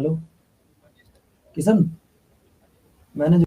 Hello Kishan, मैंने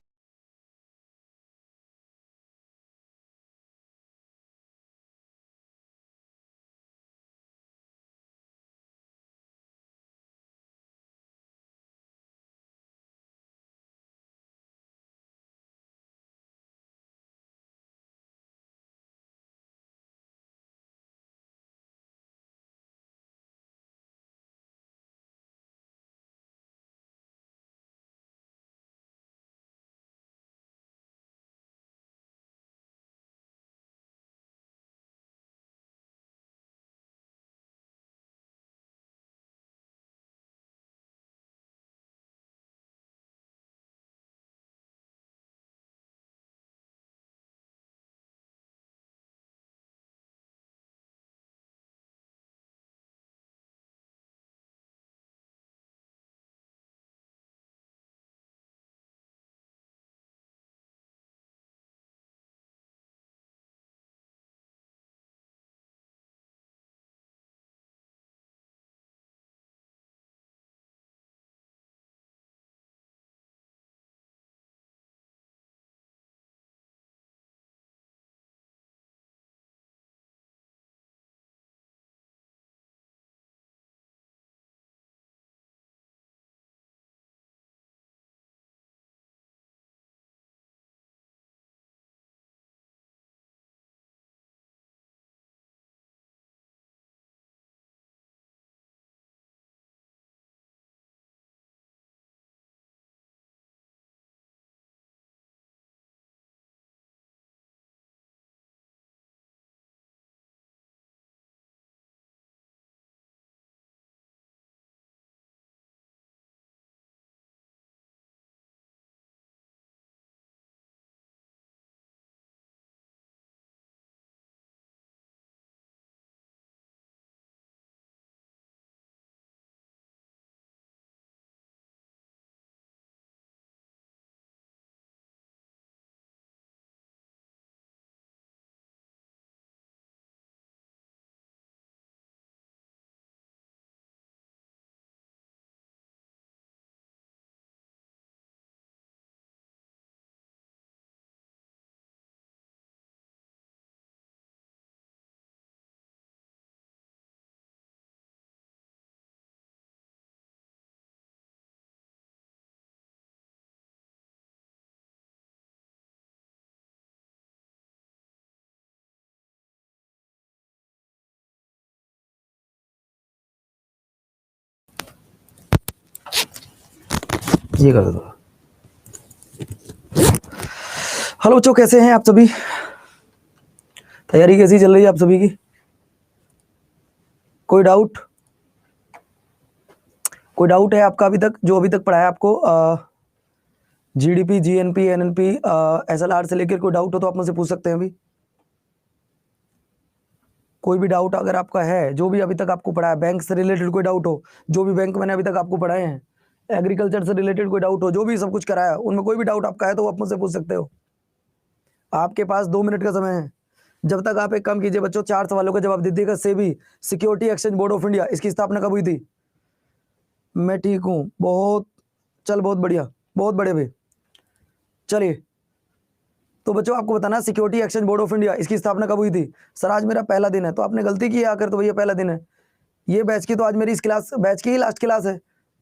ये कर दो। हेलो बच्चों, कैसे हैं आप सभी? तैयारी कैसी चल रही है आप सभी की? कोई डाउट? कोई डाउट है आपका अभी तक, जो अभी तक पढ़ाया आपको? जीडीपी, जीएनपी, एनएनपी, एसएलआर से लेकर कोई डाउट हो तो आप मुझसे पूछ सकते हैं अभी। कोई भी डाउट अगर आपका है, जो भी अभी तक आपको पढ़ाया, बैंक से रिलेटेड कोई डाउट हो, जो भी बैंक मैंने अभी तक आपको पढ़ाए हैं, एग्रीकल्चर से रिलेटेड कोई डाउट हो, जो भी सब कुछ कराया उनमें कोई भी डाउट आपका है तो आप मुझसे पूछ सकते हो। आपके पास 2 मिनट का समय है। जब तक आप एक काम कीजिए बच्चों, 4 सवालों का जवाब दे दीजिएगा। SEBI, security exchange board of India, इसकी स्थापना कब हुई थी? मैं ठीक हूँ, बहुत चल, बहुत बढ़िया, बहुत बड़े भाई। चलिए, तो बच्चों आपको बताना, security exchange board of India, इसकी स्थापना कब हुई थी? सर आज मेरा पहला दिन है। तो आपने गलती की है आकर, तो भैया पहला दिन है। ये बैच की तो आज मेरी इस क्लास, बैच की ही लास्ट क्लास है।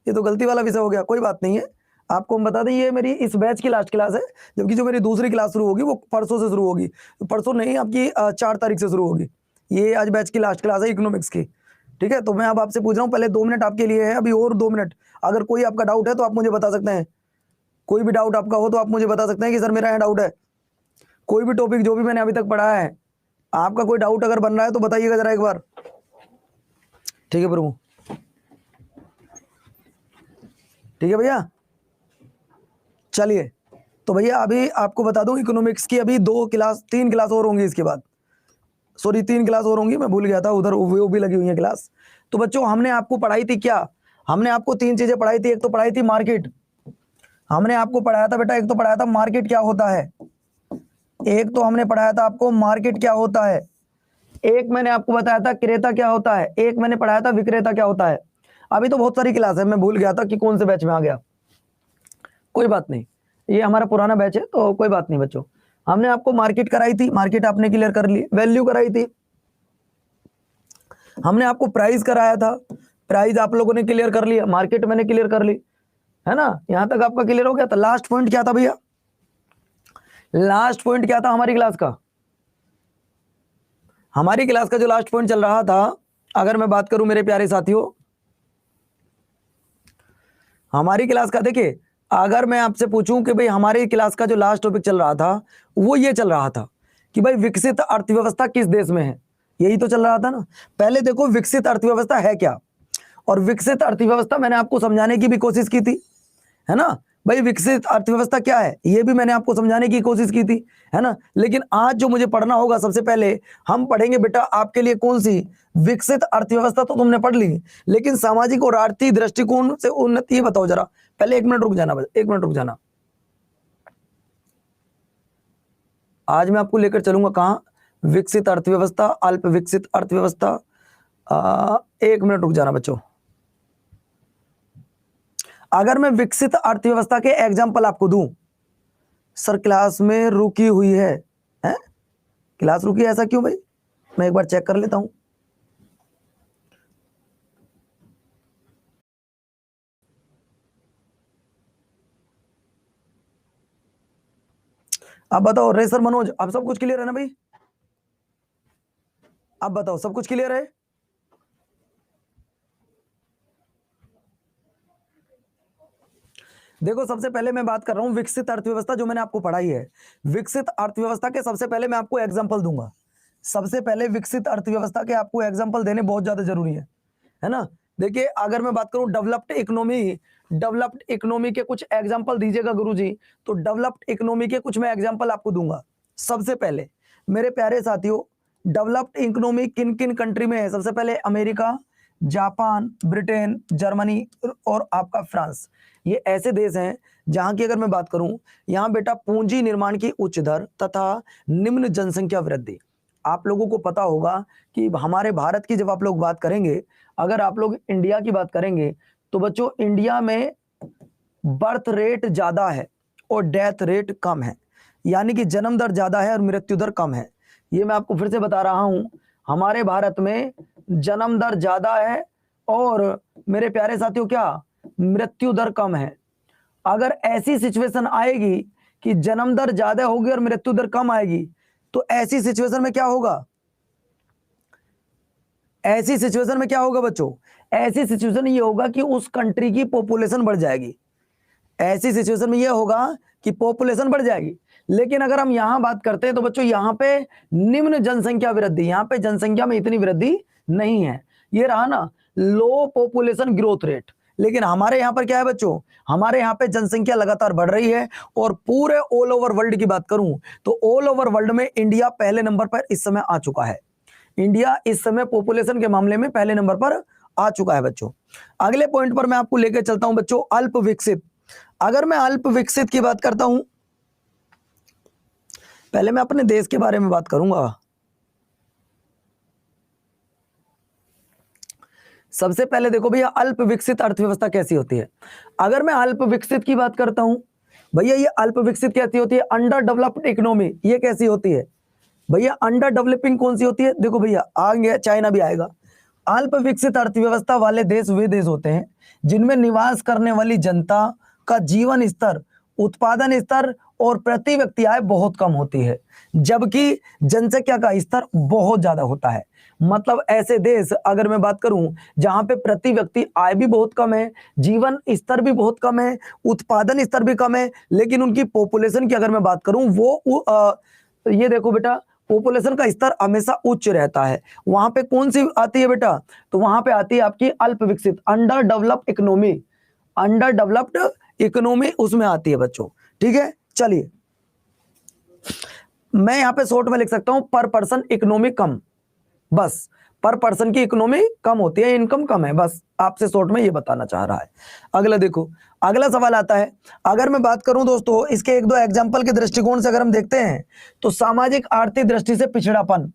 ये तो गलती वाला विषय हो गया, कोई बात नहीं है। आपको हम बता दें, ये मेरी इस बैच की लास्ट क्लास है, जबकि जो मेरी दूसरी क्लास शुरू होगी वो परसों से शुरू होगी। परसों नहीं, आपकी 4 तारीख से शुरू होगी। ये आज बैच की लास्ट क्लास है इकोनॉमिक्स की। ठीक है, तो मैं अब आपसे पूछ रहा हूँ, पहले 2 मिनट आपके लिए है, अभी और 2 मिनट। अगर कोई आपका डाउट है तो आप मुझे बता सकते हैं। कोई भी डाउट आपका हो तो आप मुझे बता सकते हैं कि सर मेरा यहाँ डाउट है। कोई भी टॉपिक जो भी मैंने अभी तक पढ़ाया है, आपका कोई डाउट अगर बन रहा है तो बताइएगा जरा एक बार। ठीक है प्रभु, ठीक है भैया। चलिए, तो भैया अभी आपको बता दूं, इकोनॉमिक्स की अभी 3 क्लास और होंगी इसके बाद। सॉरी, 3 क्लास और होंगी, मैं भूल गया था, उधर वो भी लगी हुई है क्लास। तो बच्चों हमने आपको पढ़ाई थी क्या? हमने आपको 3 चीजें पढ़ाई थी। एक तो पढ़ाई थी मार्केट, हमने आपको पढ़ाया था बेटा, एक तो पढ़ाया था मार्केट क्या होता है, एक तो हमने पढ़ाया था आपको मार्केट क्या होता है, एक मैंने आपको बताया था क्रेता क्या होता है, एक मैंने पढ़ाया था विक्रेता क्या होता है। अभी तो बहुत सारी क्लास है, मैं भूल गया था कि कौन से बैच में आ गया, कोई बात नहीं, ये हमारा पुराना बैच है तो कोई बात नहीं बच्चों। हमने आपको मार्केट कराई थी, मार्केट आपने क्लियर कर ली, वैल्यू कराई थी, हमने आपको प्राइस कराया था, प्राइस आप लोगों ने क्लियर कर लिया, मार्केट मैंने क्लियर कर ली, है ना, यहां तक आपका क्लियर हो गया। तो लास्ट पॉइंट क्या था भैया, लास्ट पॉइंट क्या था हमारी क्लास का, हमारी क्लास का जो लास्ट पॉइंट चल रहा था, अगर मैं बात करूं मेरे प्यारे साथियों, हमारी क्लास का देखिए, अगर मैं आपसे पूछूं कि भाई हमारी क्लास का जो लास्ट टॉपिक चल रहा था वो ये चल रहा था कि भाई विकसित अर्थव्यवस्था किस देश में है, यही तो चल रहा था ना। पहले देखो विकसित अर्थव्यवस्था है क्या, और विकसित अर्थव्यवस्था मैंने आपको समझाने की भी कोशिश की थी, है ना भाई, विकसित अर्थव्यवस्था क्या है ये भी मैंने आपको समझाने की कोशिश की थी, है ना। लेकिन आज जो मुझे पढ़ना होगा, सबसे पहले हम पढ़ेंगे बेटा आपके लिए कौन सी, विकसित अर्थव्यवस्था तो तुमने पढ़ ली, लेकिन सामाजिक और आर्थिक दृष्टिकोण से उन्नति, ये बताओ जरा, पहले 1 मिनट रुक जाना, 1 मिनट रुक जाना। आज मैं आपको लेकर चलूंगा कहाँ, विकसित अर्थव्यवस्था, अल्प विकसित अर्थव्यवस्था। 1 मिनट रुक जाना बच्चों। अगर मैं विकसित अर्थव्यवस्था के एग्जाम्पल आपको दूं, सर क्लास में रुकी हुई है, हैं? क्लास रुकी है, ऐसा क्यों भाई, मैं एक बार चेक कर लेता हूं। अब बताओ रेसर मनोज, अब सब कुछ क्लियर है ना भाई, अब बताओ सब कुछ क्लियर है। देखो सबसे पहले मैं बात कर रहा हूं विकसित अर्थव्यवस्था, जो मैंने आपको पढ़ाई है, विकसित अर्थव्यवस्था के सबसे पहले मैं आपको एग्जांपल दूंगा, सबसे पहले विकसित अर्थव्यवस्था के आपको एग्जांपल देने बहुत ज्यादा जरूरी है ना। देखिए अगर मैं बात करूं डेवलप्ड इकोनॉमी, डेवलप्ड इकोनॉमी के कुछ एग्जांपल दीजिएगा गुरुजी, तो डेवलप्ड इकोनॉमी के कुछ मैं एग्जांपल आपको दूंगा। सबसे पहले मेरे प्यारे साथियों, डेवलप्ड इकोनॉमी किन किन कंट्री में है, सबसे पहले अमेरिका, जापान, ब्रिटेन, जर्मनी और आपका फ्रांस, ये ऐसे देश हैं जहां की अगर मैं बात करूं, यहां बेटा पूंजी निर्माण की उच्च दर तथा निम्न जनसंख्या वृद्धि। आप लोगों को पता होगा कि हमारे भारत की जब आप लोग बात करेंगे, अगर आप लोग इंडिया की बात करेंगे, तो बच्चों इंडिया में बर्थ रेट ज्यादा है और डेथ रेट कम है, यानी कि जन्म दर ज्यादा है और मृत्यु दर कम है। ये मैं आपको फिर से बता रहा हूं, हमारे भारत में जन्म दर ज्यादा है और मेरे प्यारे साथियों क्या, मृत्यु दर कम है। अगर ऐसी सिचुएशन आएगी कि जन्म दर ज्यादा होगी और मृत्यु दर कम आएगी, तो ऐसी सिचुएशन में क्या होगा, ऐसी सिचुएशन में क्या होगा बच्चों, ऐसी सिचुएशन ये होगा कि उस कंट्री की पॉपुलेशन बढ़ जाएगी, ऐसी सिचुएशन में ये होगा कि पॉपुलेशन बढ़ जाएगी। लेकिन अगर हम यहां बात करते हैं तो बच्चों यहां पे निम्न जनसंख्या वृद्धि, यहां पे जनसंख्या में इतनी वृद्धि नहीं है, ये रहा ना लो पॉपुलेशन ग्रोथ रेट। लेकिन हमारे यहां पर क्या है बच्चों, हमारे यहां पे जनसंख्या लगातार बढ़ रही है, और पूरे ऑल ओवर वर्ल्ड की बात करूं तो ऑल ओवर वर्ल्ड में इंडिया पहले नंबर पर इस समय आ चुका है, इंडिया इस समय पॉपुलेशन के मामले में पहले नंबर पर आ चुका है बच्चों। अगले पॉइंट पर मैं आपको लेकर चलता हूं बच्चों, अल्प विकसित। अगर मैं अल्प विकसित की बात करता हूं, पहले मैं अपने देश के बारे में बात करूंगा। सबसे पहले देखो भैया अल्प विकसित अर्थव्यवस्था कैसी होती है। अगर मैं अल्प विकसित की बात करता हूं भैया, ये अल्प विकसित कैसी होती है, अंडर डेवलप्ड इकोनॉमी, ये कैसी होती है भैया, अंडर डेवलपिंग कौन सी होती है, देखो भैया आ गया, चाइना भी आएगा। अल्प विकसित अर्थव्यवस्था वाले देश वे देश होते हैं जिनमें निवास करने वाली जनता का जीवन स्तर, उत्पादन स्तर और प्रति व्यक्ति आय बहुत कम होती है, जबकि जनसंख्या का स्तर बहुत ज्यादा होता है। मतलब ऐसे देश अगर मैं बात करूं जहां पे प्रति व्यक्ति आय भी बहुत कम है, जीवन स्तर भी बहुत कम है, उत्पादन स्तर भी कम है, लेकिन उनकी पॉपुलेशन की अगर मैं बात करूं वो ये देखो बेटा पॉपुलेशन का स्तर हमेशा उच्च रहता है। वहां पे कौन सी आती है बेटा, तो वहां पे आती है आपकी अल्प विकसित, under developed economy, under developed economy उसमें आती है बच्चों। ठीक है, चलिए मैं यहां पे शॉर्ट में लिख सकता हूं पर पर्सन इकोनॉमी कम, बस पर पर्सन की इकोनॉमी कम होती है, इनकम कम है, बस आपसे शॉर्ट में ये बताना चाह रहा है। अगला देखो, अगला सवाल आता है, अगर मैं बात करूं दोस्तों इसके एक दो एग्जांपल के दृष्टिकोण से अगर हम देखते हैं, तो सामाजिक आर्थिक दृष्टि से पिछड़ापन,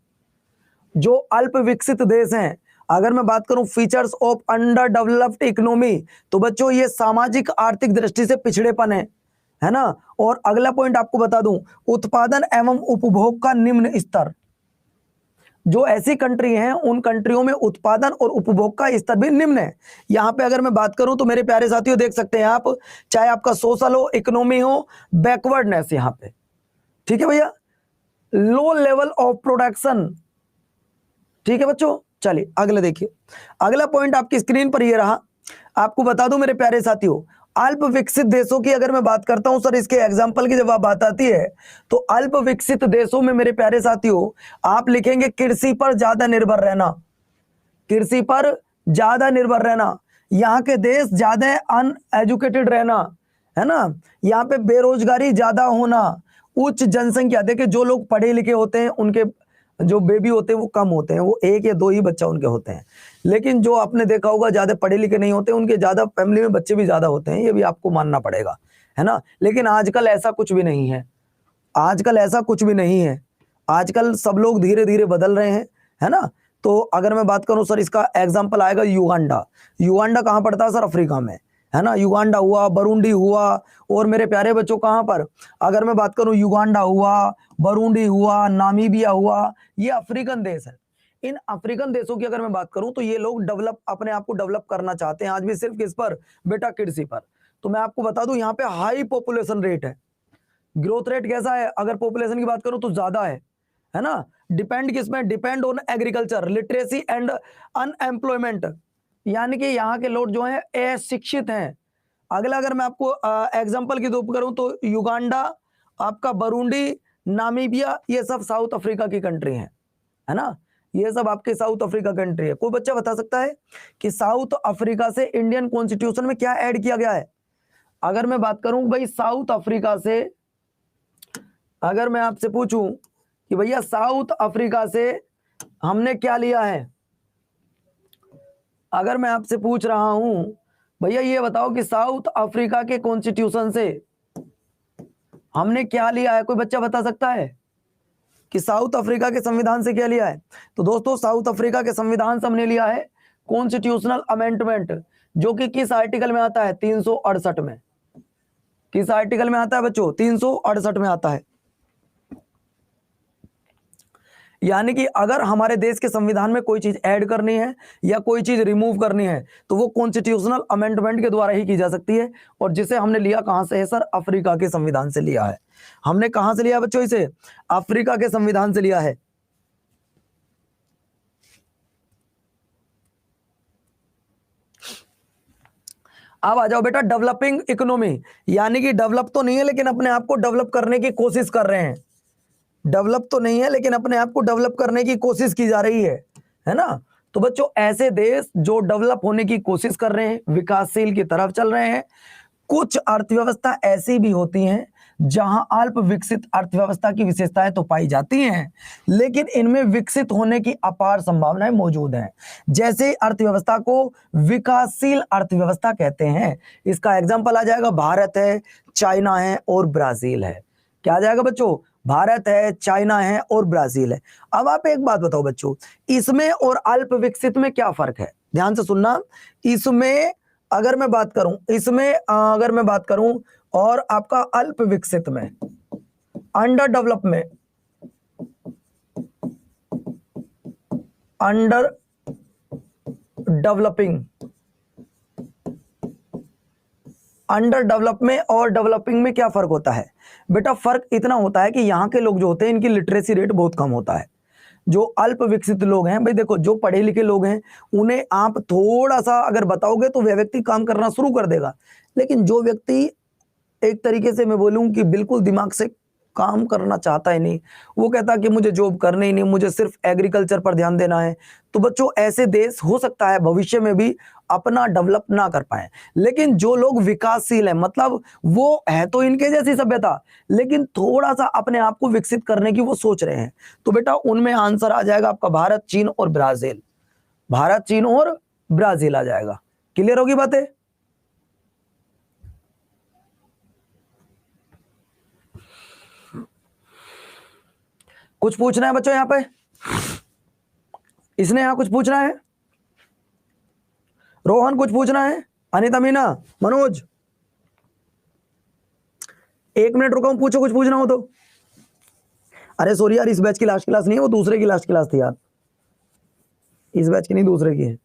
जो अल्प विकसित देश हैं, अगर मैं बात करूं features of under developed economy, तो बच्चों ये सामाजिक आर्थिक दृष्टि से पिछड़ेपन है ना। और अगला पॉइंट आपको बता दूं, उत्पादन एवं उपभोग का निम्न स्तर। जो ऐसी कंट्री हैं उन कंट्रियों में उत्पादन और उपभोग का स्तर भी निम्न है। यहां पे अगर मैं बात करूं तो मेरे प्यारे साथियों देख सकते हैं आप, चाहे आपका सोशल हो, इकोनॉमी हो, बैकवर्डनेस यहां पे, ठीक है भैया, लो लेवल ऑफ प्रोडक्शन, ठीक है बच्चों। चलिए अगले देखिए, अगला पॉइंट आपकी स्क्रीन पर ये रहा। आपको बता दूं मेरे प्यारे साथियों, अल्प विकसित देशों की अगर मैं बात करता हूं सर, इसके एग्जांपल की जब बात आती है तो अल्प विकसित देशों में मेरे प्यारे साथियों आप लिखेंगे कृषि पर ज्यादा निर्भर रहना, कृषि पर ज्यादा निर्भर रहना, यहाँ के देश ज्यादा अनएजुकेटेड रहना, है ना, यहाँ पे बेरोजगारी ज्यादा होना, उच्च जनसंख्या, देखिए जो लोग पढ़े लिखे होते हैं उनके जो बेबी होते हैं वो कम होते हैं, वो 1 या 2 ही बच्चा उनके होते हैं। लेकिन जो आपने देखा होगा ज्यादा पढ़े लिखे नहीं होते, उनके ज्यादा फैमिली में बच्चे भी ज्यादा होते हैं, ये भी आपको मानना पड़ेगा, है ना। लेकिन आजकल ऐसा कुछ भी नहीं है, आजकल ऐसा कुछ भी नहीं है, आजकल सब लोग धीरे धीरे बदल रहे हैं, है ना। तो अगर मैं बात करूं सर, इसका एग्जाम्पल आएगा युगांडा। युगांडा कहां पड़ता है सर? अफ्रीका में, है ना। युगांडा हुआ, बरूंडी हुआ, और मेरे प्यारे बच्चों कहां पर, अगर मैं बात करूं युगांडा हुआ, बरूंडी हुआ, नामीबिया हुआ, ये अफ्रीकन देश है। इन अफ्रीकन देशों की अगर मैं बात करूं तो ये लोग डेवलप, अपने आप को डेवलप करना चाहते हैं आज भी, सिर्फ किस पर बेटा? कृषि पर। तो मैं आपको बता दूं यहाँ पे हाई पॉपुलेशन रेट है, ग्रोथ रेट कैसा है अगर पॉपुलेशन की बात करूं तो ज्यादा है ना। डिपेंड किसमें? Depend on agriculture, literacy and unemployment, यानी कि यहाँ के लोग जो हैं अशिक्षित हैं। अगला अगर मैं आपको एग्जांपल की बात करूं तो युगांडा, आपका बरूंडी, नामीबिया, ये सब साउथ अफ्रीका की कंट्री है ना। ये सब आपके साउथ अफ्रीका कंट्री है। कोई बच्चा बता सकता है कि साउथ अफ्रीका से इंडियन कॉन्स्टिट्यूशन में क्या ऐड किया गया है? अगर मैं बात करूं भाई साउथ अफ्रीका से, अगर मैं आपसे पूछूं कि भैया साउथ अफ्रीका से हमने क्या लिया है, अगर मैं आपसे पूछ रहा हूं भैया ये बताओ कि साउथ अफ्रीका के कॉन्स्टिट्यूशन से हमने क्या लिया है? कोई बच्चा बता सकता है कि साउथ अफ्रीका के संविधान से क्या लिया है? तो दोस्तों साउथ अफ्रीका के संविधान से हमने लिया है कॉन्स्टिट्यूशनल अमेंडमेंट, जो कि किस आर्टिकल में आता है? 368 में। किस आर्टिकल में आता है बच्चों? 368 में आता है। यानी कि अगर हमारे देश के संविधान में कोई चीज ऐड करनी है या कोई चीज रिमूव करनी है तो वो कॉन्स्टिट्यूशनल अमेंडमेंट के द्वारा ही की जा सकती है, और जिसे हमने लिया कहां से है सर? अफ्रीका के संविधान से लिया है। हमने कहां से लिया बच्चों इसे? अफ्रीका के संविधान से लिया है। अब आ जाओ बेटा डेवलपिंग इकोनॉमी, यानी कि डेवलप तो नहीं है लेकिन अपने आप को डेवलप करने की कोशिश कर रहे हैं। डेवलप तो नहीं है लेकिन अपने आप को डेवलप करने की कोशिश की जा रही है ना। तो बच्चों ऐसे देश जो डेवलप होने की कोशिश कर रहे हैं, विकासशील की तरफ चल रहे हैं, कुछ अर्थव्यवस्था ऐसी भी होती हैं जहां अल्प विकसित अर्थव्यवस्था की विशेषताएं तो पाई जाती हैं, लेकिन इनमें विकसित होने की अपार संभावनाएं मौजूद हैं। जैसे अर्थव्यवस्था को विकासशील अर्थव्यवस्था कहते हैं। इसका एग्जांपल आ जाएगा भारत है, चाइना है और ब्राजील है। क्या आ जाएगा बच्चों? भारत है, चाइना है और ब्राजील है। अब आप एक बात बताओ बच्चों, इसमें और अल्प विकसित में क्या फर्क है? ध्यान से सुनना। इसमें अगर मैं बात करूं, इसमें अगर मैं बात करूं और आपका अल्प विकसित में, अंडर डेवलप में, अंडर डेवलपिंग, अंडर डेवलप में और डेवलपिंग में क्या फर्क होता है? बेटा फर्क इतना होता है कि यहाँ के लोग जो होते हैं इनकी लिटरेसी रेट बहुत कम होता है। जो अल्प विकसित लोग हैं भाई, देखो जो पढ़े लिखे लोग हैं उन्हें आप थोड़ा सा अगर बताओगे तो वह व्यक्ति काम करना शुरू कर देगा, लेकिन जो व्यक्ति एक तरीके से मैं बोलूं कि बिल्कुल दिमाग से काम करना चाहता ही नहीं, वो कहता कि मुझे जॉब करनी ही नहीं, मुझे सिर्फ एग्रीकल्चर पर ध्यान देना है, तो बच्चों ऐसे देश हो सकता है भविष्य में भी अपना डेवलप ना कर पाए। लेकिन जो लोग विकासशील है, मतलब वो है तो इनके जैसी सभ्यता लेकिन थोड़ा सा अपने आप को विकसित करने की वो सोच रहे हैं, तो बेटा उनमें आंसर आ जाएगा आपका भारत, चीन और ब्राजील। भारत, चीन और ब्राजील आ जाएगा। क्लियर होगी बातें? कुछ पूछना है बच्चों? यहां पे इसने यहां कुछ पूछना है? रोहन कुछ पूछना है? अनिता, मीना, मनोज, 1 मिनट रुका हूं, पूछो कुछ पूछना हो तो। अरे सॉरी यार, इस बैच की लास्ट क्लास नहीं है, वो दूसरे की लास्ट क्लास थी यार, इस बैच की नहीं, दूसरे की है।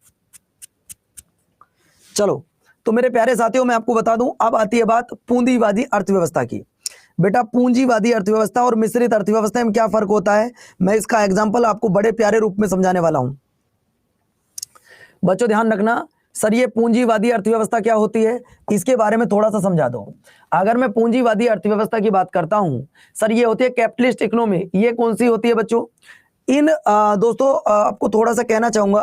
चलो, तो मेरे प्यारे साथियों, मैं आपको बता दूं, अब आती है बात पूंजीवादी अर्थव्यवस्था की। बेटा, पूंजीवादी अर्थव्यवस्था और मिश्रित अर्थव्यवस्था में क्या फर्क होता है, मैं इसका एग्जांपल आपको बड़े प्यारे रूप में समझाने वाला हूं। बच्चों ध्यान रखना, सर ये पूंजीवादी अर्थव्यवस्था क्या होती है, इसके बारे में थोड़ा सा समझा दो। अगर मैं पूंजीवादी अर्थव्यवस्था की बात करता हूं, सर ये होती है कैपिटलिस्ट इकोनॉमी। ये कौन सी होती है बच्चों? इन दोस्तों आपको थोड़ा सा कहना चाहूंगा,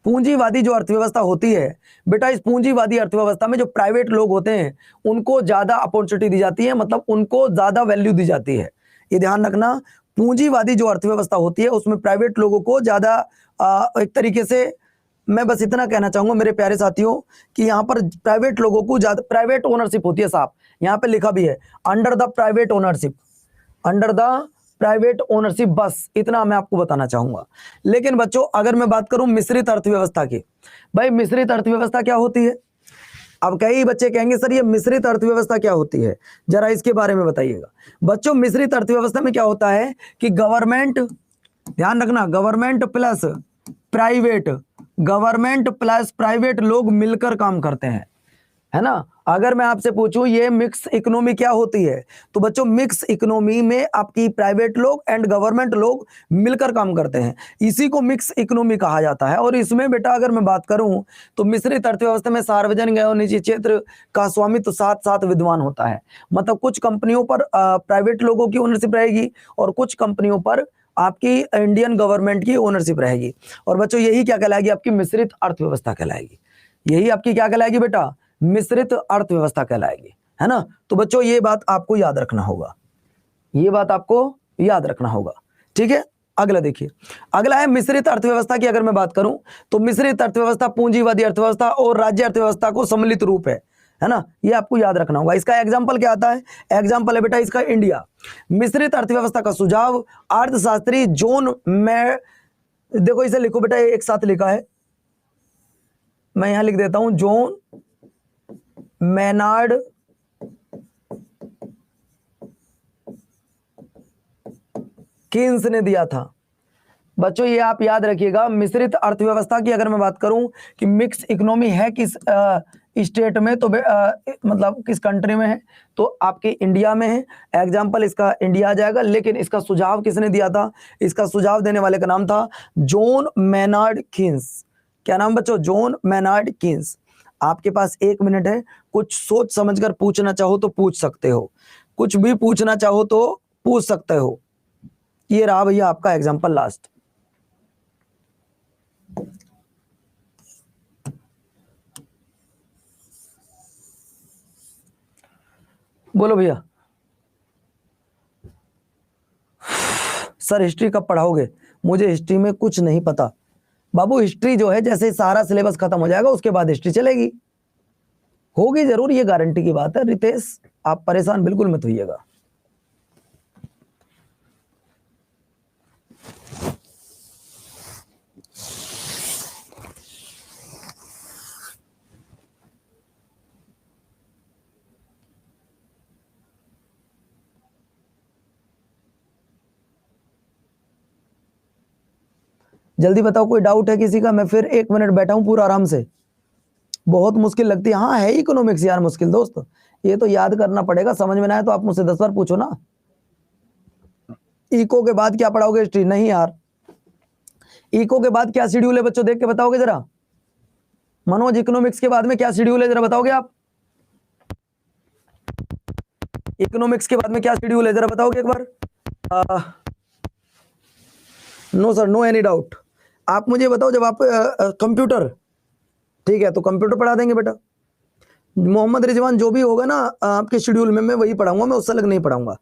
पूंजीवादी जो अर्थव्यवस्था होती है बेटा, इस पूंजीवादी अर्थव्यवस्था में जो प्राइवेट लोग होते हैं उनको ज्यादा अपॉर्चुनिटी दी जाती है, मतलब उनको ज्यादा वैल्यू दी जाती है। ये ध्यान रखना, पूंजीवादी जो अर्थव्यवस्था होती है उसमें प्राइवेट लोगों को ज्यादा एक तरीके से, मैं बस इतना कहना चाहूंगा मेरे प्यारे साथियों कि यहाँ पर प्राइवेट लोगों को ज्यादा प्राइवेट ओनरशिप होती है साहब, यहाँ पे लिखा भी है under the private ownership, under the private ownership, बस इतना मैं आपको बताना चाहूंगा। लेकिन बच्चों अगर मैं बात करूं मिश्रित अर्थव्यवस्था की, भाई मिश्रित अर्थव्यवस्था क्या होती है? अब कई बच्चे कहेंगे सर ये मिश्रित अर्थव्यवस्था क्या होती है, जरा इसके बारे में बताइएगा। बच्चों मिश्रित अर्थव्यवस्था में क्या होता है कि गवर्नमेंट, ध्यान रखना, government plus private, government plus private लोग मिलकर काम करते हैं, है ना। अगर मैं आपसे पूछूं ये मिक्स इकोनॉमी क्या होती है, तो बच्चों मिक्स इकोनॉमी में आपकी प्राइवेट लोग एंड गवर्नमेंट लोग मिलकर काम करते हैं, इसी को मिक्स इकोनॉमी कहा जाता है। और इसमें बेटा अगर मैं बात करूं तो मिश्रित अर्थव्यवस्था में सार्वजनिक एवं निजी क्षेत्र का स्वामित्व साथ साथ विद्यमान होता है। मतलब कुछ कंपनियों पर प्राइवेट लोगों की ओनरशिप रहेगी और कुछ कंपनियों पर आपकी इंडियन गवर्नमेंट की ओनरशिप रहेगी। और बच्चों यही क्या कहलाएगी, आपकी मिश्रित अर्थव्यवस्था कहलाएगी। यही आपकी क्या कहलाएगी बेटा, मिश्रित अर्थव्यवस्था कहलाएगी, है ना। तो बच्चों ये बात आपको याद रखना होगा, ये बात आपको याद रखना होगा, ठीक है। अगला देखिए, अगला है मिश्रित अर्थव्यवस्था की। अगर मैं बात करूं तो मिश्रित अर्थव्यवस्था पूंजीवादी अर्थव्यवस्था और राज्य अर्थव्यवस्था को सम्मिलित रूप है ना, ये आपको याद रखना होगा। इसका एग्जाम्पल क्या आता है? एग्जाम्पल है बेटा इसका इंडिया। मिश्रित अर्थव्यवस्था का सुझाव अर्थशास्त्री जॉन मैं, देखो इसे लिखो बेटा, एक साथ लिखा है, मैं यहां लिख देता हूं, जॉन मैनार्ड कीन्स ने दिया था। बच्चों ये आप याद रखिएगा, मिश्रित अर्थव्यवस्था की अगर मैं बात करूं कि मिक्स इकोनॉमी है किस स्टेट में, तो मतलब किस कंट्री में है, तो आपके इंडिया में है। एग्जाम्पल इसका इंडिया आ जाएगा। लेकिन इसका सुझाव किसने दिया था? इसका सुझाव देने वाले का नाम था जॉन मैनार्ड कीन्स। क्या नाम बच्चों? John Maynard Keynes. आपके पास 1 मिनट है, कुछ सोच समझकर पूछना चाहो तो पूछ सकते हो, कुछ भी पूछना चाहो तो पूछ सकते हो। ये रहा भैया आपका एग्जाम्पल लास्ट। बोलो भैया। सर हिस्ट्री कब पढ़ाओगे? मुझे हिस्ट्री में कुछ नहीं पता बाबू। हिस्ट्री जो है जैसे सारा सिलेबस खत्म हो जाएगा उसके बाद हिस्ट्री चलेगी, होगी जरूर, ये गारंटी की बात है। रितेश आप परेशान बिल्कुल मत होइएगा। जल्दी बताओ, कोई डाउट है किसी का? मैं फिर 1 मिनट बैठा हूं पूरा आराम से। बहुत मुश्किल लगती है, हाँ है इकोनॉमिक्स यार मुश्किल दोस्त, ये तो याद करना पड़ेगा। समझ में ना आए तो आप मुझसे 10 बार पूछो ना। इको के बाद क्या पढ़ाओगे? हिस्ट्री नहीं यार। इको के बाद क्या शेड्यूल है बच्चों, देख के बताओगे जरा। मनोज इकोनॉमिक्स के बाद में क्या शेड्यूल है, जरा बताओगे आप? इकोनॉमिक्स के बाद में क्या शेड्यूल है, जरा बताओगे एक बार? No sir, no any doubt. आप मुझे बताओ, जब आप कंप्यूटर, ठीक है तो कंप्यूटर पढ़ा देंगे बेटा। मोहम्मद रिजवान जो भी होगा ना आपके शेड्यूल में, मैं वही पढ़ाऊंगा, मैं उससे अलग नहीं पढ़ाऊंगा।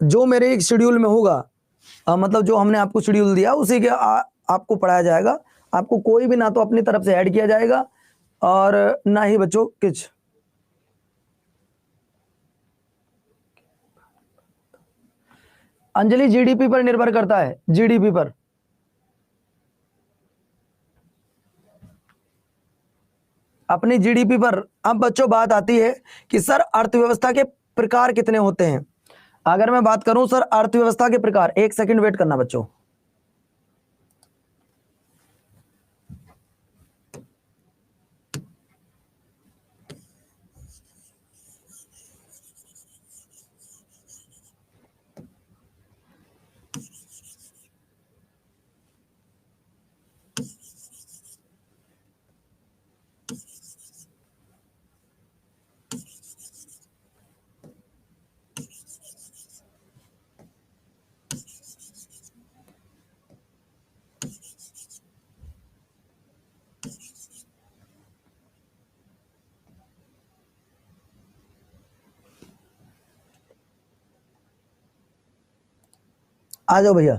जो मेरे एक शेड्यूल में होगा, मतलब जो हमने आपको शेड्यूल दिया उसी के आपको पढ़ाया जाएगा। आपको कोई भी ना तो अपनी तरफ से ऐड किया जाएगा और ना ही बच्चों कुछ। अंजलि जीडीपी पर निर्भर करता है, जीडीपी पर। अपनी जीडीपी पर। अब बच्चों बात आती है कि सर अर्थव्यवस्था के प्रकार कितने होते हैं। अगर मैं बात करूं सर अर्थव्यवस्था के प्रकार, एक सेकंड वेट करना बच्चों। आ जाओ भैया।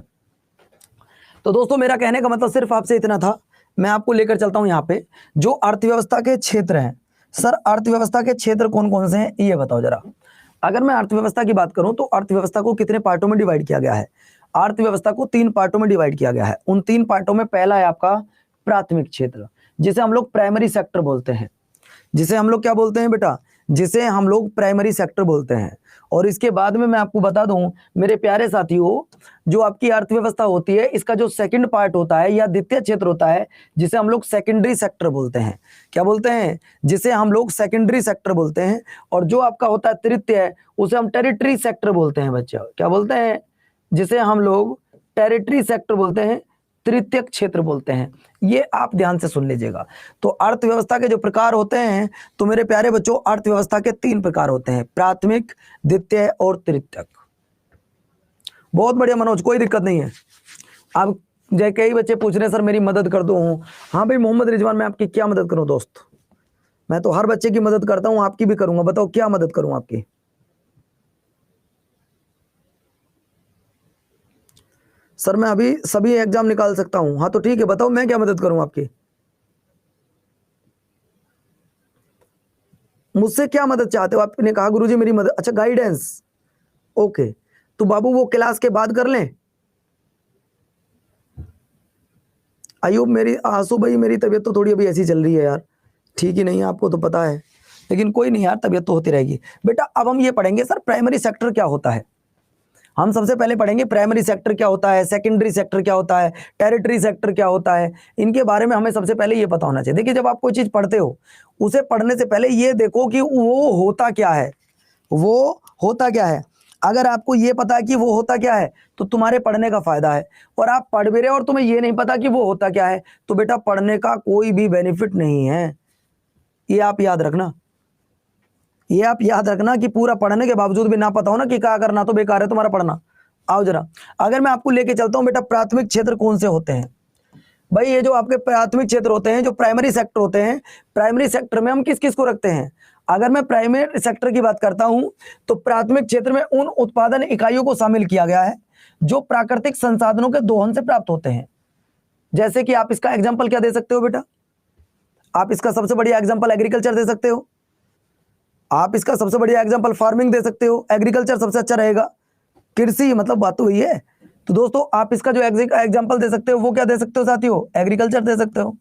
तो दोस्तों मेरा कहने का मतलब सिर्फ आपसे इतना था, मैं आपको लेकर चलता हूं यहाँ पे जो अर्थव्यवस्था के क्षेत्र हैं। सर अर्थव्यवस्था के क्षेत्र कौन कौन से हैं ये बताओ जरा। अगर मैं अर्थव्यवस्था की बात करूं तो अर्थव्यवस्था को कितने पार्टों में डिवाइड किया गया है। अर्थव्यवस्था को 3 पार्टों में डिवाइड किया गया है। उन 3 पार्टों में पहला है आपका प्राथमिक क्षेत्र, जिसे हम लोग प्राइमरी सेक्टर बोलते हैं। जिसे हम लोग क्या बोलते हैं बेटा, जिसे हम लोग प्राइमरी सेक्टर बोलते हैं। और इसके बाद में मैं आपको बता दूं मेरे प्यारे साथियों, जो आपकी अर्थव्यवस्था होती है इसका जो सेकंड पार्ट होता है या द्वितीय क्षेत्र होता है, जिसे हम लोग सेकेंडरी सेक्टर बोलते हैं। क्या बोलते हैं, जिसे हम लोग सेकेंडरी सेक्टर बोलते हैं। और जो आपका होता है तृतीय, उसे हम टेरिटरी सेक्टर बोलते हैं बच्चों। क्या बोलते हैं, जिसे हम लोग टेरिटरी सेक्टर बोलते हैं, तृतीयक क्षेत्र बोलते हैं। ये आप ध्यान से सुन लीजिएगा। तो अर्थव्यवस्था के जो प्रकार होते हैं, तो मेरे प्यारे बच्चों अर्थव्यवस्था के 3 प्रकार होते हैं, प्राथमिक, द्वितीय और तृतीयक। बहुत बढ़िया मनोज, कोई दिक्कत नहीं है। अब जय कई बच्चे पूछ रहे हैं सर मेरी मदद कर दो। हाँ भाई मोहम्मद रिजवान, मैं आपकी क्या मदद करूं दोस्त। मैं तो हर बच्चे की मदद करता हूं, आपकी भी करूंगा। बताओ क्या मदद करूं आपकी। सर मैं अभी सभी एग्जाम निकाल सकता हूं। हाँ तो ठीक है, बताओ मैं क्या मदद करूं आपकी। मुझसे क्या मदद चाहते हो। आपने कहा गुरुजी मेरी मदद, अच्छा गाइडेंस, ओके। तो बाबू वो क्लास के बाद कर लें। अयूब मेरी, आंसू भाई मेरी तबीयत तो थोड़ी अभी ऐसी चल रही है यार, ठीक ही नहीं है, आपको तो पता है। लेकिन कोई नहीं यार, तबीयत तो होती रहेगी बेटा। अब हम ये पढ़ेंगे सर प्राइमरी सेक्टर क्या होता है। हम सबसे पहले पढ़ेंगे प्राइमरी सेक्टर क्या होता है, सेकेंडरी सेक्टर क्या होता है, टेरिटरी सेक्टर क्या होता है। इनके बारे में हमें सबसे पहले ये पता होना चाहिए। देखिए जब आप कोई चीज पढ़ते हो, उसे पढ़ने से पहले ये देखो कि वो होता क्या है, वो होता क्या है। अगर आपको ये पता है कि वो होता क्या है, तो तुम्हारे पढ़ने का फायदा है। और आप पढ़ भी रहे और तुम्हें ये नहीं पता कि वो होता क्या है, तो बेटा पढ़ने का कोई भी बेनिफिट नहीं है। ये आप याद रखना, ये आप याद रखना कि पूरा पढ़ने के बावजूद भी ना पता हो ना कि क्या करना, तो बेकार है तुम्हारा पढ़ना। आओ जरा, अगर मैं आपको लेके चलता हूं बेटा प्राथमिक क्षेत्र कौन से होते हैं। भाई ये जो आपके प्राथमिक क्षेत्र होते हैं, जो प्राइमरी सेक्टर होते हैं, प्राइमरी सेक्टर में हम किस किस को रखते हैं। अगर मैं प्राइमरी सेक्टर की बात करता हूं, तो प्राथमिक क्षेत्र में उन उत्पादन इकाइयों को शामिल किया गया है जो प्राकृतिक संसाधनों के दोहन से प्राप्त होते हैं। जैसे कि आप इसका एग्जाम्पल क्या दे सकते हो बेटा, आप इसका सबसे बढ़िया एग्जाम्पल एग्रीकल्चर दे सकते हो। आप इसका सबसे बढ़िया एग्जाम्पल फार्मिंग दे सकते हो, एग्रीकल्चर सबसे अच्छा रहेगा। कृषि मतलब बात तो वही है। तो दोस्तों आप इसका जो एग्जाम्पल दे सकते हो वो क्या दे सकते हो साथियों, एग्रीकल्चर दे सकते हो।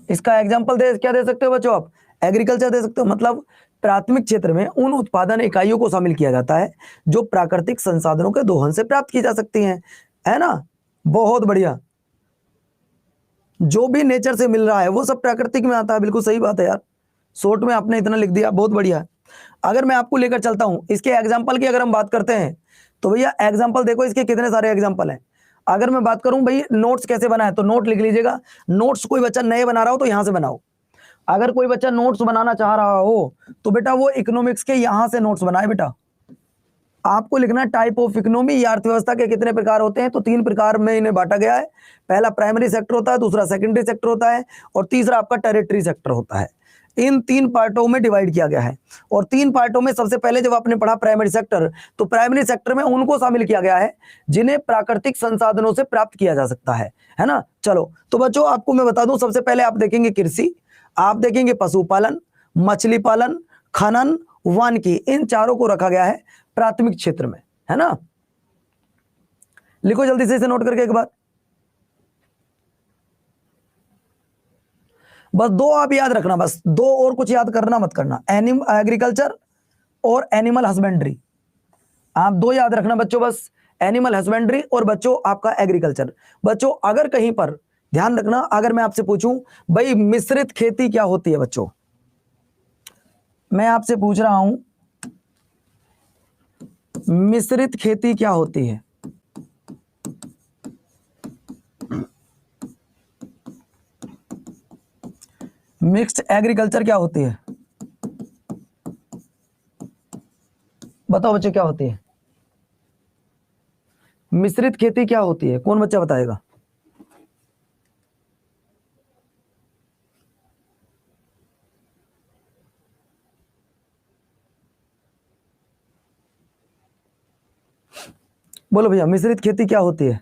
इसका एग्जाम्पल क्या दे सकते हो बच्चों, आप एग्रीकल्चर दे सकते हो। मतलब प्राथमिक क्षेत्र में उन उत्पादन इकाइयों को शामिल किया जाता है जो प्राकृतिक संसाधनों के दोहन से प्राप्त की जा सकती हैं, है ना। बहुत बढ़िया, जो भी नेचर से मिल रहा है वो सब प्राकृतिक में आता है। बिल्कुल सही बात है यार, शॉर्ट में आपने इतना लिख दिया, बहुत बढ़िया। अगर मैं आपको लेकर चलता हूं इसके एग्जाम्पल की, अगर हम बात करते हैं तो भैया एग्जाम्पल देखो इसके कितने सारे एग्जाम्पल हैं। अगर मैं बात करूं भाई नोट्स कैसे बनाए, तो नोट लिख लीजिएगा। नोट्स कोई बच्चा नए बना रहा हो तो यहां से बनाओ। अगर कोई बच्चा नोट्स बनाना चाह रहा हो तो बेटा वो इकोनॉमिक्स के यहां से नोट्स बनाए। बेटा आपको लिखना टाइप ऑफ इकोनॉमी, या अर्थव्यवस्था के कितने प्रकार होते हैं, तो 3 प्रकार में इन्हें बांटा गया है। पहला प्राइमरी सेक्टर होता है, दूसरा सेकेंडरी सेक्टर होता है, और तीसरा आपका टेरिटरी सेक्टर होता है। इन 3 पार्टों में डिवाइड किया गया है। और 3 पार्टों में सबसे पहले जब आपने पढ़ा प्राइमरी सेक्टर, तो प्राइमरी सेक्टर में उनको शामिल किया गया है जिन्हें प्राकृतिक संसाधनों से प्राप्त किया जा सकता है ना। चलो तो बच्चों आपको मैं बता दूं, सबसे पहले आप देखेंगे कृषि, आप देखेंगे पशुपालन, मछली पालन, खनन, वानिकी, इन चारों को रखा गया है प्राथमिक क्षेत्र में, है ना। लिखो जल्दी से इसे नोट करके एक बार। बस दो आप याद रखना, बस दो, और कुछ याद करना मत करना, एग्रीकल्चर और एनिमल हस्बेंड्री, आप दो याद रखना बच्चों, बस एनिमल हस्बेंड्री और बच्चों आपका एग्रीकल्चर। बच्चों अगर कहीं पर ध्यान रखना, अगर मैं आपसे पूछूं भाई मिश्रित खेती क्या होती है, बच्चों मैं आपसे पूछ रहा हूं मिश्रित खेती क्या होती है? मिक्स्ड एग्रीकल्चर क्या होती है? बताओ बच्चे क्या होती है? मिश्रित खेती क्या होती है, कौन बच्चा बताएगा? बोलो भैया मिश्रित खेती क्या होती है?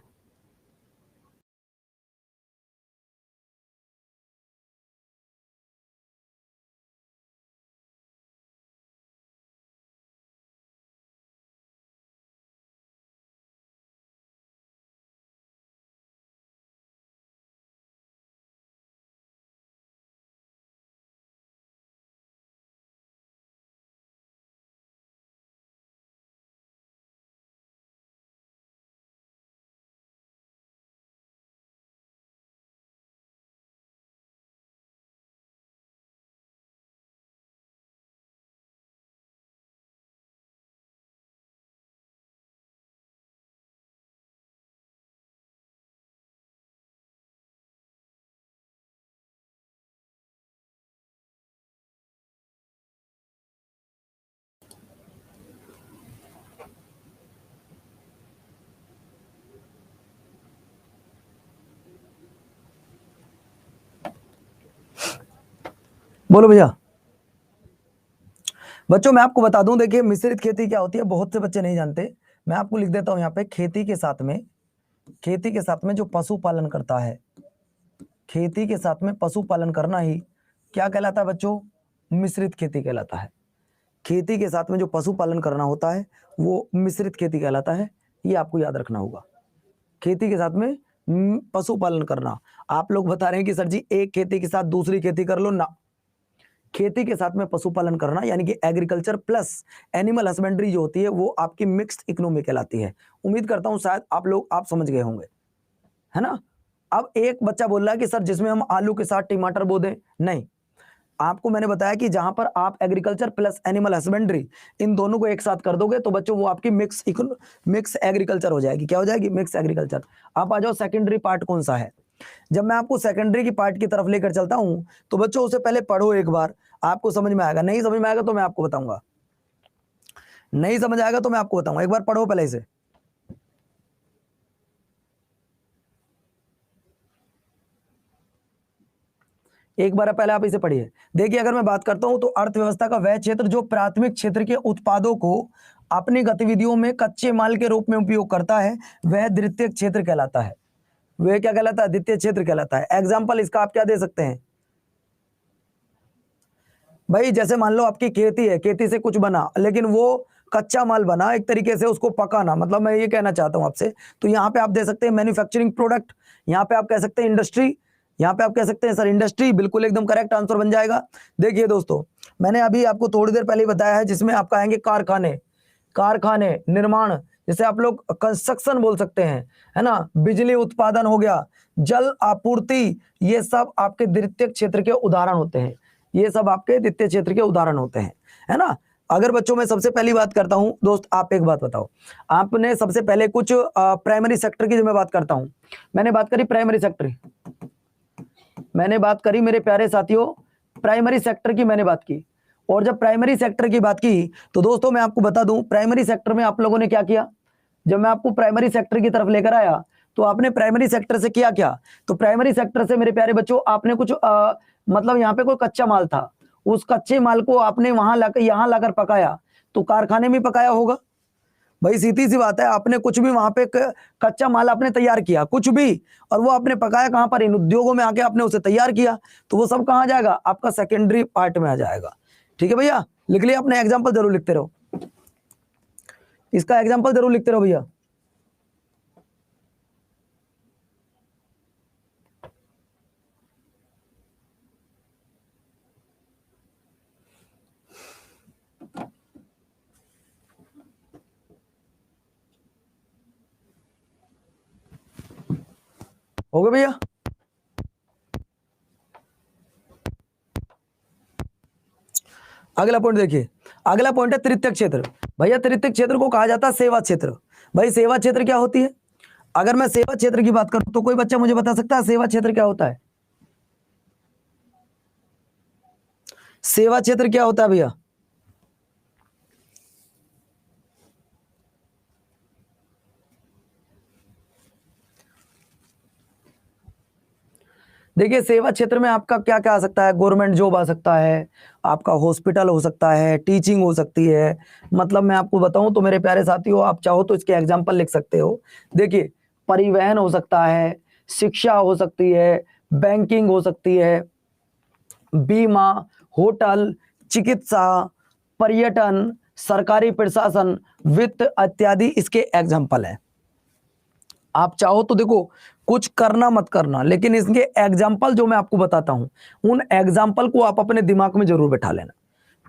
बोलो भैया। बच्चों मैं आपको बता दूं, देखिए मिश्रित खेती क्या होती है, बहुत से बच्चे नहीं जानते, मैं आपको लिख देता हूं यहाँ पे, खेती के साथ में जो पशुपालन करता है, खेती के साथ में पशुपालन करना ही क्या कहलाता है बच्चों? मिश्रित खेती कहलाता है। खेती के साथ में जो पशुपालन करना होता है वो मिश्रित खेती कहलाता है, ये आपको याद रखना होगा। खेती के साथ में पशुपालन करना, आप लोग बता रहे हैं कि सर जी एक खेती के साथ दूसरी खेती कर लो ना, खेती के साथ में पशुपालन करना यानी कि एग्रीकल्चर प्लस एनिमल हस्बेंड्री जो होती है वो आपकी मिक्स्ड इकोनॉमी कहलाती है। उम्मीद करता हूं शायद आप समझ गए होंगे, है ना? अब एक बच्चा बोल रहा है कि सर जिसमें हम आलू के साथ टमाटर बो दें, नहीं, आपको मैंने बताया कि जहां पर आप agriculture plus animal husbandry in दोनों को एक साथ कर दोगे तो बच्चों वो आपकी मिक्स एग्रीकल्चर हो जाएगी। क्या हो जाएगी? Mix agriculture. आप आ जाओ सेकेंडरी पार्ट कौन सा है। जब मैं आपको सेकेंडरी की पार्ट की तरफ लेकर चलता हूं तो बच्चों उसे पहले पढ़ो एक बार, आपको समझ में आएगा, नहीं समझ में आएगा तो मैं आपको बताऊंगा, नहीं समझ आएगा तो मैं आपको बताऊंगा, एक बार पढ़ो पहले इसे। एक बार पहले आप इसे पढ़िए। देखिए अगर मैं बात करता हूं तो अर्थव्यवस्था का वह क्षेत्र जो प्राथमिक क्षेत्र के उत्पादों को अपनी गतिविधियों में कच्चे माल के रूप में उपयोग करता है वह द्वितीयक क्षेत्र कहलाता है। वह क्या कहलाता है? द्वितीय क्षेत्र कहलाता है। एग्जाम्पल इसका आप क्या दे सकते हैं भाई? जैसे मान लो आपकी खेती है, खेती से कुछ बना लेकिन वो कच्चा माल बना, एक तरीके से उसको पकाना, मतलब मैं ये कहना चाहता हूं आपसे, तो यहाँ पे आप दे सकते हैं मैन्युफैक्चरिंग प्रोडक्ट, यहाँ पे आप कह सकते हैं इंडस्ट्री, यहाँ पे आप कह सकते हैं सर इंडस्ट्री, बिल्कुल एकदम करेक्ट आंसर बन जाएगा। देखिए दोस्तों मैंने अभी आपको थोड़ी देर पहले ही बताया है जिसमें आपका आएंगे कारखाने, कारखाने निर्माण, जैसे आप लोग कंस्ट्रक्शन बोल सकते हैं, है ना, बिजली उत्पादन हो गया, जल आपूर्ति, ये सब आपके द्वितीय क्षेत्र के उदाहरण होते हैं, ये सब आपके द्वितीय क्षेत्र के उदाहरण होते हैं, है ना। अगर बच्चों मैं सबसे पहली बात करता हूं, दोस्त आप एक बात बताओ, आपने सबसे पहले कुछ प्राइमरी सेक्टर की जो मैं बात करता हूं, मैंने बात करी प्राइमरी सेक्टर, मैंने बात करी मेरे प्यारे साथियों प्राइमरी सेक्टर की मैंने बात की, और जब प्राइमरी सेक्टर की बात की तो दोस्तों मैं आपको बता दूं प्राइमरी सेक्टर में आप लोगों ने क्या किया, जब मैं आपको प्राइमरी सेक्टर की तरफ लेकर आया तो आपने प्राइमरी सेक्टर से किया क्या, तो प्राइमरी सेक्टर से मेरे प्यारे बच्चों आपने कुछ मतलब यहाँ पे कोई कच्चा माल था, उस कच्चे माल को आपने वहां लाकर यहाँ लाकर पकाया, तो कारखाने में पकाया होगा भाई, सीधी सी बात है, आपने कुछ भी वहां पे कच्चा माल आपने तैयार किया कुछ भी, और वो आपने पकाया कहां पर? इन उद्योगों में आके आपने उसे तैयार किया, तो वो सब कहां जाएगा? आपका सेकेंडरी पार्ट में आ जाएगा। ठीक है भैया, लिख लिया अपने, एग्जाम्पल जरूर लिखते रहो, इसका एग्जाम्पल जरूर लिखते रहो भैया। हो गया भैया? अगला पॉइंट देखिए, अगला पॉइंट है तृतीयक क्षेत्र। भैया तृतीयक क्षेत्र को कहा जाता है सेवा क्षेत्र। भाई सेवा क्षेत्र क्या होती है? अगर मैं सेवा क्षेत्र की बात करूं तो कोई बच्चा मुझे बता सकता है सेवा क्षेत्र क्या होता है? सेवा क्षेत्र क्या होता है भैया? देखिए सेवा क्षेत्र में आपका क्या क्या आ सकता है? गवर्नमेंट जॉब आ सकता है, आपका हॉस्पिटल हो सकता है, टीचिंग हो सकती है। मतलब मैं आपको बताऊं तो मेरे प्यारे साथियों, आप चाहो तो इसके एग्जाम्पल लिख सकते हो। देखिए परिवहन हो सकता है, शिक्षा हो सकती है, बैंकिंग हो सकती है, बीमा, होटल, चिकित्सा, पर्यटन, सरकारी प्रशासन, वित्त इत्यादि इसके एग्जाम्पल है। आप चाहो तो देखो कुछ करना मत करना, लेकिन इसके एग्जाम्पल जो मैं आपको बताता हूं उन एग्जाम्पल को आप अपने दिमाग में जरूर बैठा लेना।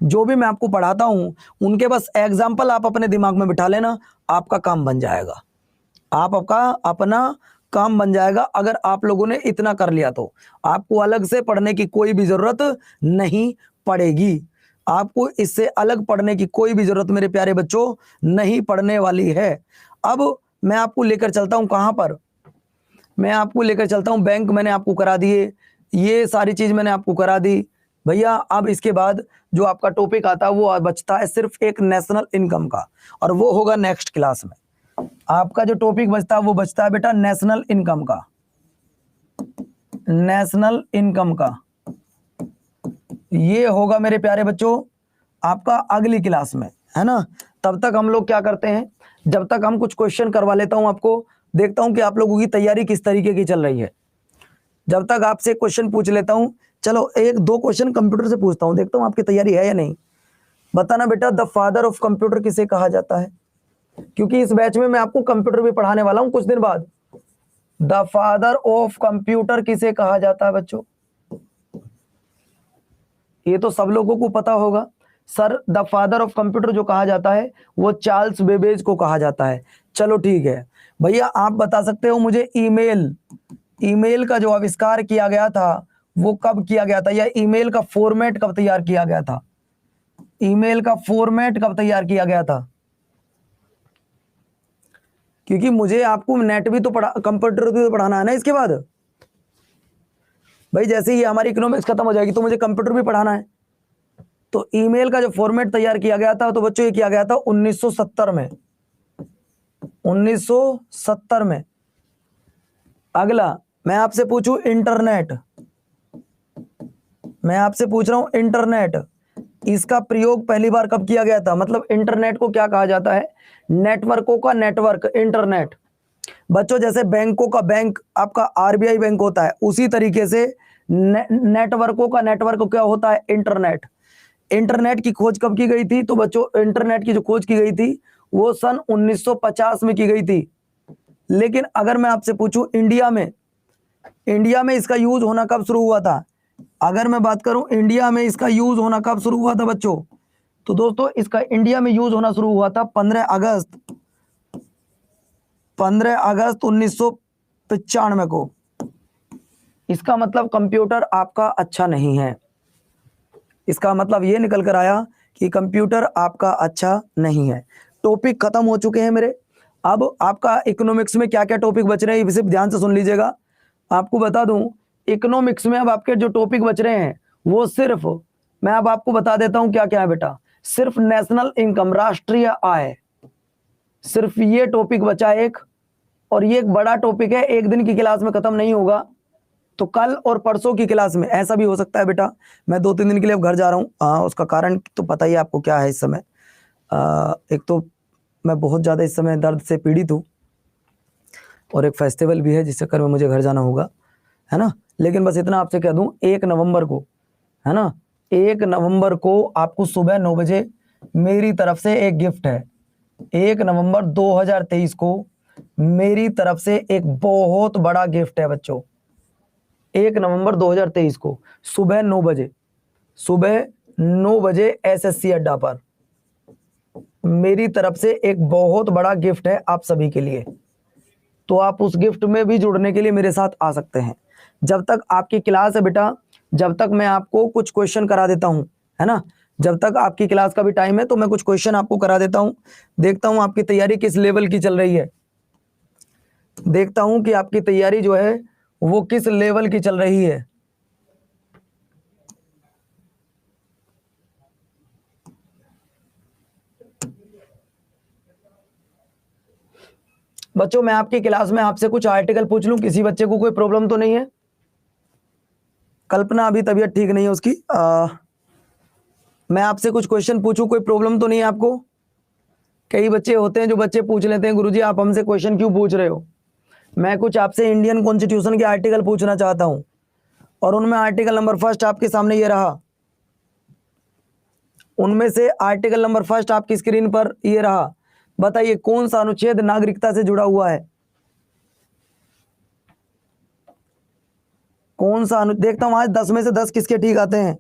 जो भी मैं आपको पढ़ाता हूं उनके बस एग्जाम्पल आप अपने दिमाग में बिठा लेना, आपका काम बन जाएगा। आपका अपना काम बन जाएगा अगर आप लोगों ने इतना कर लिया तो। आपको अलग से पढ़ने की कोई भी जरूरत नहीं पड़ेगी। आपको इससे अलग पढ़ने की कोई भी जरूरत मेरे प्यारे बच्चों नहीं पड़ने वाली है। अब मैं आपको लेकर चलता हूं कहां पर? मैं आपको लेकर चलता हूं बैंक मैंने आपको करा दिए, ये सारी चीज मैंने आपको करा दी भैया। अब इसके बाद जो आपका टॉपिक आता है वो बचता है सिर्फ एक नेशनल इनकम का, और वो होगा नेक्स्ट क्लास में। आपका जो टॉपिक बचता है वो बचता है बेटा नेशनल इनकम का, नेशनल इनकम का। ये होगा मेरे प्यारे बच्चों आपका अगली क्लास में, है ना। तब तक हम लोग क्या करते हैं, जब तक हम कुछ क्वेश्चन करवा लेता हूं आपको, देखता हूं कि आप लोगों की तैयारी किस तरीके की चल रही है। जब तक आपसे क्वेश्चन पूछ लेता हूं, चलो एक दो क्वेश्चन कंप्यूटर से पूछता हूं, देखता हूं आपकी तैयारी है या नहीं। बताना बेटा द फादर ऑफ कंप्यूटर किसे कहा जाता है? क्योंकि इस बैच में मैं आपको कंप्यूटर भी पढ़ाने वाला हूं कुछ दिन बाद। द फादर ऑफ कंप्यूटर किसे कहा जाता है बच्चों? ये तो सब लोगों को पता होगा। Sir the father of computer जो कहा जाता है वो चार्ल्स बेबेज को कहा जाता है। चलो ठीक है भैया, आप बता सकते हो मुझे ईमेल, ईमेल का जो आविष्कार किया गया था वो कब किया गया था, या ईमेल का फॉर्मेट कब तैयार किया गया था? ईमेल का फॉर्मेट कब तैयार किया गया था? क्योंकि मुझे आपको नेट भी तो पढ़ा, कंप्यूटर भी तो पढ़ाना है ना इसके बाद। भाई जैसे ही हमारी इकोनॉमिक्स खत्म हो जाएगी तो मुझे कंप्यूटर भी पढ़ाना है। तो ईमेल का जो फॉर्मेट तैयार किया गया था तो बच्चों ये किया गया था 1970 में, 1970 में। अगला मैं आपसे पूछूं इंटरनेट, मैं आपसे पूछ रहा हूं इंटरनेट, इसका प्रयोग पहली बार कब किया गया था? मतलब इंटरनेट को क्या कहा जाता है? नेटवर्कों का नेटवर्क, इंटरनेट। बच्चों जैसे बैंकों का बैंक आपका आरबीआई बैंक होता है, उसी तरीके से नेटवर्कों का नेटवर्क क्या होता है? इंटरनेट। इंटरनेट की खोज कब की गई थी? तो बच्चों इंटरनेट की जो खोज की गई थी वो सन 1950 में की गई थी। लेकिन अगर मैं आपसे पूछूं इंडिया में, इंडिया में इसका यूज होना कब शुरू हुआ था? अगर मैं बात करूं इंडिया में इसका यूज होना कब शुरू हुआ था बच्चों, तो दोस्तों इसका इंडिया में यूज होना शुरू हुआ था 15 अगस्त 1995 को। इसका मतलब कंप्यूटर आपका अच्छा नहीं है। इसका मतलब ये निकल कर आया कि कंप्यूटर आपका अच्छा नहीं है। टॉपिक खत्म हो चुके हैं मेरे। अब आपका इकोनॉमिक्स में क्या क्या टॉपिक बच रहे हैं ये सिर्फ ध्यान से सुन लीजिएगा। आपको बता दूं इकोनॉमिक्स में अब आपके जो टॉपिक बच रहे हैं वो सिर्फ, मैं अब आपको बता देता हूं क्या क्या है बेटा। सिर्फ नेशनल इनकम, राष्ट्रीय आय, सिर्फ ये टॉपिक बचा एक। और ये एक बड़ा टॉपिक है, एक दिन की क्लास में खत्म नहीं होगा, तो कल और परसों की क्लास में। ऐसा भी हो सकता है बेटा मैं 2-3 दिन के लिए अब घर जा रहा हूँ, उसका कारण तो पता ही आपको क्या है इस समय। एक तो मैं बहुत ज़्यादा इस समय दर्द से पीड़ित हूँ, और एक फेस्टिवल भी है जिस चक्कर में मुझे घर जाना होगा, है ना। लेकिन बस इतना आपसे कह दूं 1 नवंबर को, है ना, 1 नवंबर को आपको सुबह 9 बजे मेरी तरफ से एक गिफ्ट है। 1 नवंबर 2023 को मेरी तरफ से एक बहुत बड़ा गिफ्ट है बच्चों। 1 नवंबर 2023 को सुबह 9 बजे, सुबह 9 बजे एसएससी अड्डा पर मेरी तरफ से एक बहुत बड़ा गिफ्ट है आप सभी के लिए। तो आप उस गिफ्ट में भी जुड़ने के लिए मेरे साथ आ सकते हैं। जब तक आपकी क्लास है बेटा, जब तक मैं आपको कुछ क्वेश्चन करा देता हूं, है ना, जब तक आपकी क्लास का भी टाइम है तो मैं कुछ क्वेश्चन आपको करा देता हूं, देखता हूं आपकी तैयारी किस लेवल की चल रही है, देखता हूं कि आपकी तैयारी जो है वो किस लेवल की चल रही है। बच्चों मैं आपकी क्लास में आपसे कुछ आर्टिकल पूछ लूं, किसी बच्चे को कोई प्रॉब्लम तो नहीं है? कल्पना अभी तबीयत ठीक नहीं है उसकी, मैं आपसे कुछ क्वेश्चन पूछूं, कोई प्रॉब्लम तो नहीं है आपको? कई बच्चे होते हैं जो बच्चे पूछ लेते हैं गुरुजी आप हमसे क्वेश्चन क्यों पूछ रहे हो, मैं कुछ आपसे इंडियन कॉन्स्टिट्यूशन के आर्टिकल पूछना चाहता हूं, और उनमें आर्टिकल नंबर फर्स्ट आपके सामने ये रहा, उनमें से आर्टिकल नंबर फर्स्ट आपकी स्क्रीन पर ये रहा। बताइए कौन सा अनुच्छेद नागरिकता से जुड़ा हुआ है? कौन सा देखता हूं आज 10 में से 10 किसके ठीक आते हैं।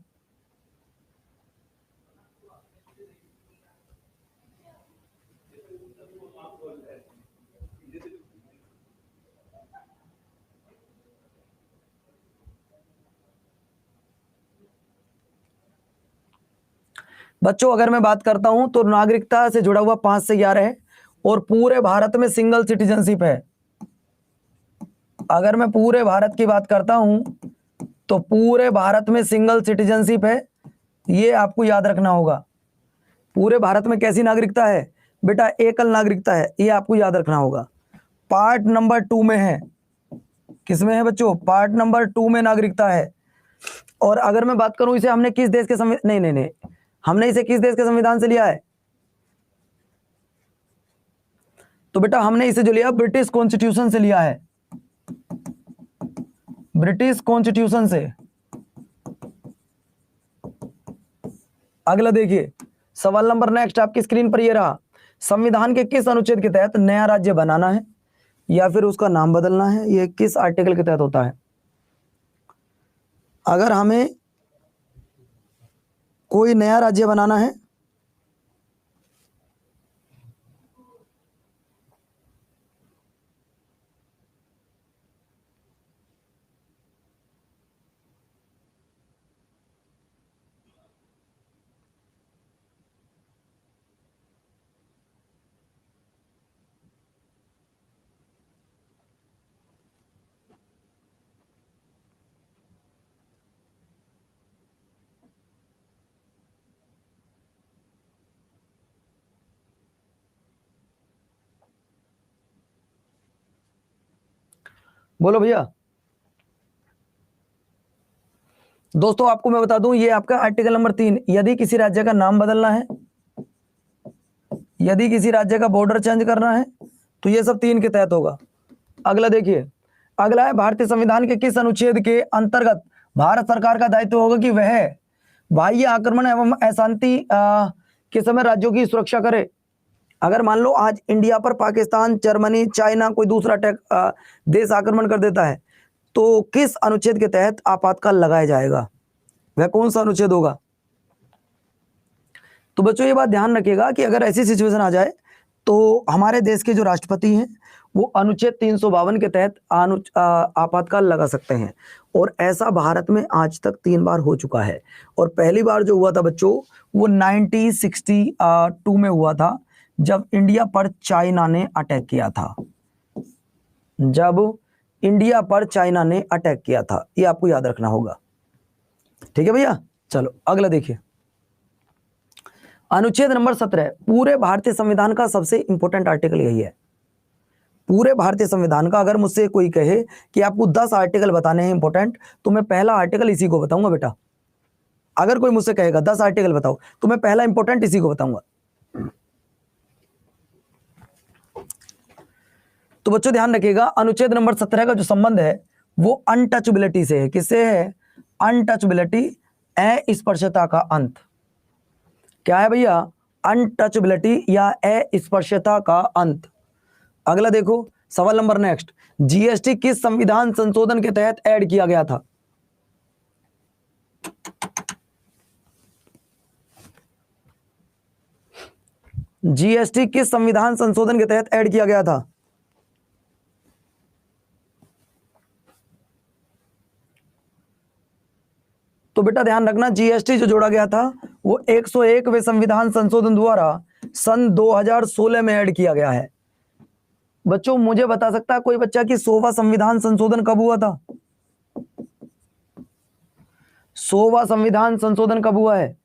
बच्चों अगर मैं बात करता हूं तो नागरिकता से जुड़ा हुआ 5 से 11 है, और पूरे भारत में सिंगल सिटीजनशिप है। अगर मैं पूरे भारत की बात करता हूं तो पूरे भारत में सिंगल सिटीजनशिप है, ये आपको याद रखना होगा। पूरे भारत में कैसी नागरिकता है बेटा? एकल नागरिकता है, ये आपको याद रखना होगा। पार्ट नंबर 2 में है, किसमें है बच्चों? पार्ट नंबर 2 में नागरिकता है। और अगर मैं बात करूं इसे हमने किस देश के नहीं नहीं नहीं, हमने इसे किस देश के संविधान से लिया है? तो बेटा हमने इसे जो लिया ब्रिटिश कॉन्स्टिट्यूशन से लिया है, ब्रिटिश कॉन्स्टिट्यूशन से। अगला देखिए सवाल नंबर नेक्स्ट आपकी स्क्रीन पर ये रहा, संविधान के किस अनुच्छेद के तहत नया राज्य बनाना है या फिर उसका नाम बदलना है, ये किस आर्टिकल के तहत होता है? अगर हमें कोई नया राज्य बनाना है बोलो भैया। दोस्तों आपको मैं बता दूं ये आपका आर्टिकल नंबर 3, यदि किसी राज्य का नाम बदलना है, यदि किसी राज्य का बॉर्डर चेंज करना है तो ये सब 3 के तहत होगा। अगला देखिए, अगला है भारतीय संविधान के किस अनुच्छेद के अंतर्गत भारत सरकार का दायित्व होगा कि वह बाह्य आक्रमण एवं अशांति के समय राज्यों की सुरक्षा करे। अगर मान लो आज इंडिया पर पाकिस्तान, जर्मनी, चाइना कोई दूसरा देश आक्रमण कर देता है तो किस अनुच्छेद के तहत आपातकाल लगाया जाएगा, वह कौन सा अनुच्छेद होगा? तो बच्चों ये बात ध्यान रखिएगा कि अगर ऐसी सिचुएशन आ जाए तो हमारे देश के जो राष्ट्रपति हैं वो अनुच्छेद 352 के तहत आपातकाल लगा सकते हैं, और ऐसा भारत में आज तक 3 बार हो चुका है। और पहली बार जो हुआ था बच्चों वो 1962 में हुआ था, जब इंडिया पर चाइना ने अटैक किया था, जब इंडिया पर चाइना ने अटैक किया था, ये आपको याद रखना होगा। ठीक है भैया, चलो अगला देखिए, अनुच्छेद नंबर 17 पूरे भारतीय संविधान का सबसे इंपॉर्टेंट आर्टिकल यही है। पूरे भारतीय संविधान का अगर मुझसे कोई कहे कि आपको 10 आर्टिकल बताने हैं इंपॉर्टेंट, तो मैं पहला आर्टिकल इसी को बताऊंगा बेटा। अगर कोई मुझसे कहेगा 10 आर्टिकल बताओ तो मैं पहला इंपॉर्टेंट इसी को बताऊंगा। तो बच्चों ध्यान रखिएगा, अनुच्छेद नंबर 17 का जो संबंध है वो अनटचबिलिटी से है। किससे है? अनटचबिलिटी, अस्पर्शता का अंत। क्या है भैया? अनटचबिलिटी या अस्पर्शता का अंत। अगला देखो सवाल नंबर नेक्स्ट, जीएसटी किस संविधान संशोधन के तहत ऐड किया गया था? जीएसटी किस संविधान संशोधन के तहत ऐड किया गया था? तो बेटा ध्यान रखना जीएसटी जो जोड़ा गया था वो 101वें संविधान संशोधन द्वारा सन 2016 में ऐड किया गया है। बच्चों मुझे बता सकता है कोई बच्चा कि 100वां संविधान संशोधन कब हुआ था? 100वां संविधान संशोधन कब हुआ है?